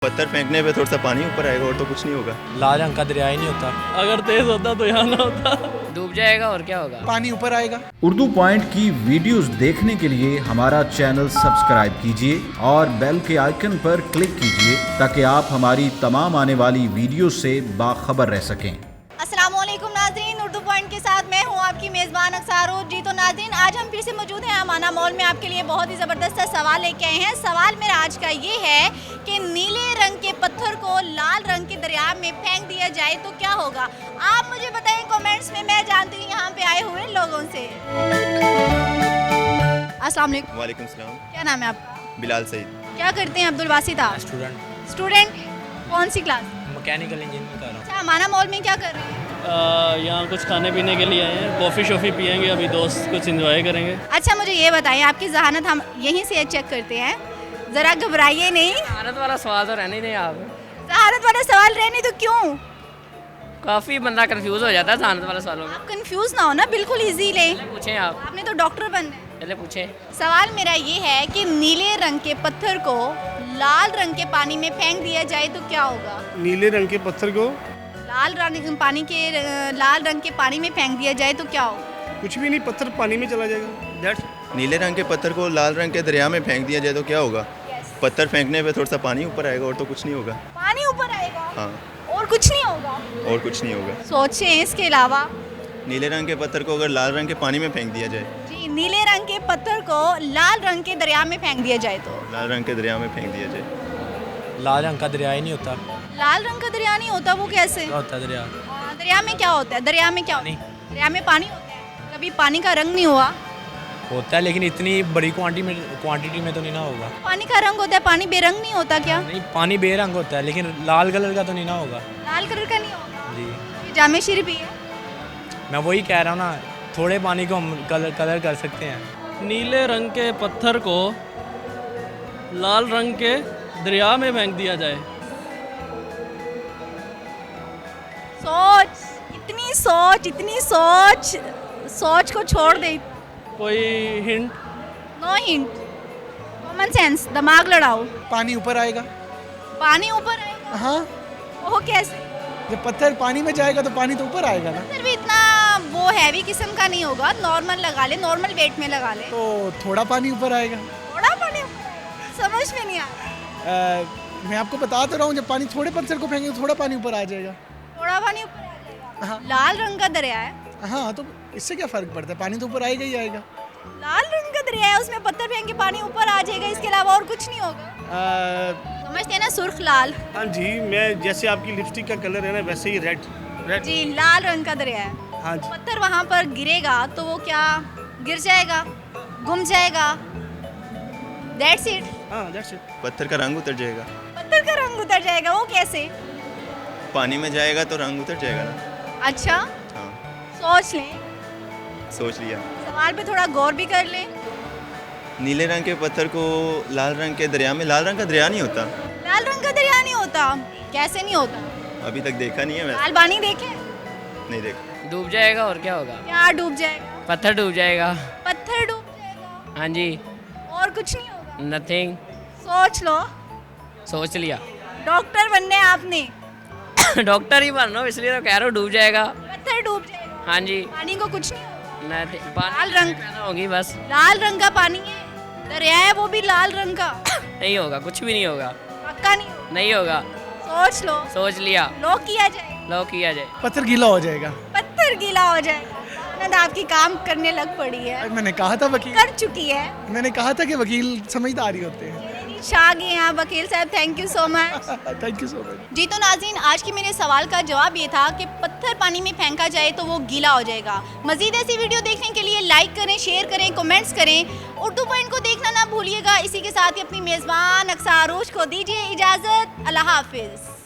पत्थर फेंकने पे थोड़ा सा पानी ऊपर आएगा और तो कुछ नहीं होगा। लाल रंग का दरिया ही नहीं होता। अगर तेज होता तो यहाँ ना होता। डूब जाएगा और क्या होगा। पानी ऊपर आएगा। उर्दू पॉइंट की वीडियोस देखने के लिए हमारा चैनल सब्सक्राइब कीजिए और बेल के आइकन पर क्लिक कीजिए ताकि आप हमारी तमाम आने वाली वीडियो से बाखबर रह सकें। अस्सलामुअलैकुम नाज़रीन, उर्दू पॉइंट के साथ मैं हूँ आपकी मेज़बान अक्सारो। जी तो नाज़रीन, आज हम फिर से मौजूद हैं अमाना मॉल में। आपके लिए बहुत ही ज़बरदस्त सा सवाल लेके आए हैं। सवाल मेरा आज का ये है कि नीले रंग के पत्थर को लाल रंग के दरिया में फेंक दिया जाए तो क्या होगा। आप मुझे बताएं कमेंट्स में, मैं जानती हूँ यहाँ पे आए हुए लोगों से। अस्सलाम वालेकुम। वालेकुम सलाम। क्या नाम है आपका? बिलाल सईद। क्या करते हैं अब्दुल बासित आप? स्टूडेंट कौन सी क्लास? मैकेनिकल इंजीनियरिंग कर रहा हूँ। अच्छा, अमाना मॉल में क्या कर रहे हैं? यहाँ कुछ खाने पीने के लिए आए हैं, कॉफ़ी शॉफ़ी पियेंगे, अभी दोस्त कुछ एंजॉय करेंगे। अच्छा, मुझे ये बताइए, आपकी जहानत हम यहीं से चेक करते हैं, ज़रा घबराइए नहीं। भारत वाला सवाल तो रहने ही नहीं आप। जहानत वाला सवाल रहने तो क्यों? काफ़ी बंदा कंफ्यूज हो जाता है जानत वाले सवालों में। आप कंफ्यूज ना हो ना, बिल्कुल इजी ले। पूछें आप, आपने तो डॉक्टर बनना है। पहले पूछें। सवाल मेरा ये है कि नीले रंग के पत्थर को लाल रंग के पानी में फेंक दिया जाए तो क्या होगा। नीले रंग के पत्थर को लाल रंग के पानी में फेंक दिया जाए तो क्या होगा। कुछ भी नहीं, पत्थर पानी में चला जाएगा। नीले रंग के पत्थर को लाल रंग के दरिया में फेंक दिया जाए तो क्या होगा। पत्थर फेंकने पे थोड़ा सा पानी ऊपर आएगा और तो कुछ नहीं होगा। पानी ऊपर आएगा हाँ, और कुछ नहीं होगा। और कुछ नहीं होगा। सोचें इसके अलावा। नीले रंग के पत्थर को अगर लाल रंग के पानी में फेंक दिया जाए, जी, नीले रंग के पत्थर को लाल रंग के दरिया में फेंक दिया जाए तो। लाल रंग के दरिया में फेंक दिया जाए। लाल रंग का दरिया ही नहीं होता। लाल रंग का दरिया नहीं होता, वो कैसे? क्या होता है दरिया? दरिया में क्या होता है? दरिया में क्या होता है? दरिया में पानी होता है। कभी पानी का रंग नहीं हुआ? होता है, लेकिन इतनी बड़ी क्वांटिटी में तो नहीं ना होगा। पानी का रंग होता है, पानी बेरंग नहीं होता क्या? नहीं, पानी बेरंग होता है, लेकिन लाल कलर का तो नहीं ना होगा। लाल कलर का नहीं होगा। जी, ये जामे शरीफ ही है। मैं वही कह रहा हूँ ना, थोड़े पानी को हम कलर कर सकते हैं। नीले रंग के पत्थर को लाल रंग के दरिया में फेंक दिया जाए। इतनी सोच को छोड़ दे। कोई hint? No hint, common sense, दिमाग लड़ाओ। पानी ऊपर आएगा। पानी ऊपर आएगा? हाँ, वो कैसे? जब पत्थर पानी में जाएगा तो पानी तो ऊपर आएगा ना। फिर भी इतना वो हैवी किस्म का नहीं होगा, नॉर्मल लगा ले, नॉर्मल वेट में लगा ले। तो थोड़ा पानी ऊपर आएगा। थोड़ा पानी ऊपर आएगा? समझ में नहीं आया। मैं आपको बता तो रहा हूँ, जब पानी थोड़े पत्थर को फेंकेंगे तो थोड़ा पानी ऊपर आ जाएगा। थोड़ा पानी ऊपर आ जाएगा। हाँ। लाल रंग का दरिया है। हाँ, तो इससे क्या फर्क पड़ता है, पानी तो ऊपर आएगा ही आएगा। लाल रंग का दरिया है, उसमें पत्थर फेंक के पानी ऊपर आ जाएगा, इसके अलावा और कुछ नहीं होगा। समझते हैं ना, सुर्ख लाल। हाँ जी, मैं जैसे आपकी लिपस्टिक का कलर है ना, वैसे ही रेड। जी, लाल रंग का दरिया है। हाँ जी। पत्थर वहाँ पर गिरेगा तो वो क्या गिर जाएगा, गुम जाएगा। That's it। हाँ, that's it। पत्थर का रंग उतर जाएगा। पत्थर का रंग उतर जाएगा, वो कैसे? पानी में जाएगा तो रंग उतर जाएगा ना। अच्छा, हाँ, सोच लें, सोच लिया। सवाल पे थोड़ा गौर भी कर लें। नीले रंग के पत्थर को लाल रंग के दरिया में, लाल रंग का दरिया नहीं होता। लाल रंग का दरिया नहीं होता? कैसे नहीं होता? अभी तक देखा नहीं है वैसे। लाल पानी देखे? नहीं देखा। डूब जाएगा और क्या होगा। क्या डूब जाएगा? पत्थर डूब जाएगा। पत्थर डूब जाएगा हाँ जी। और कुछ नहीं होगा? नथिंग। सोच लो। सोच लिया। डॉक्टर बनने आपने। डॉक्टर ही बन रहा हूँ, इसलिए तो कह रहा हूँ डूब जाएगा। पत्थर डूब जाएगा। हाँ जी। पानी को कुछ नहीं होगा। लाल रंग पैदा होगी बस। लाल रंग का पानी है, दरिया है, वो भी लाल रंग का। नहीं होगा, कुछ भी नहीं होगा। पक्का नहीं होगा? नहीं होगा। सोच लो। सोच लिया। लॉक किया जाए। लॉक किया जाए। पत्थर गीला हो जाएगा। पत्थर गीला हो जाएगा। नंद आपकी काम करने लग पड़ी है। मैंने कहा था वकील, कर चुकी है। मैंने कहा था कि वकील समझदारी होते हैं। छा गए हैं वकील साहब, thank you so much. Thank you so much. जी तो नाज़रीन, आज के मेरे सवाल का जवाब ये था कि पत्थर पानी में फेंका जाए तो वो गीला हो जाएगा। मज़ीद ऐसी वीडियो देखने के लिए लाइक करें, शेयर करें, कमेंट्स करें। उर्दू पॉइंट को देखना ना भूलिएगा। इसी के साथ ही अपनी मेज़बान अक्सारोश को दीजिए इजाज़त। अल्लाह हाफिज़।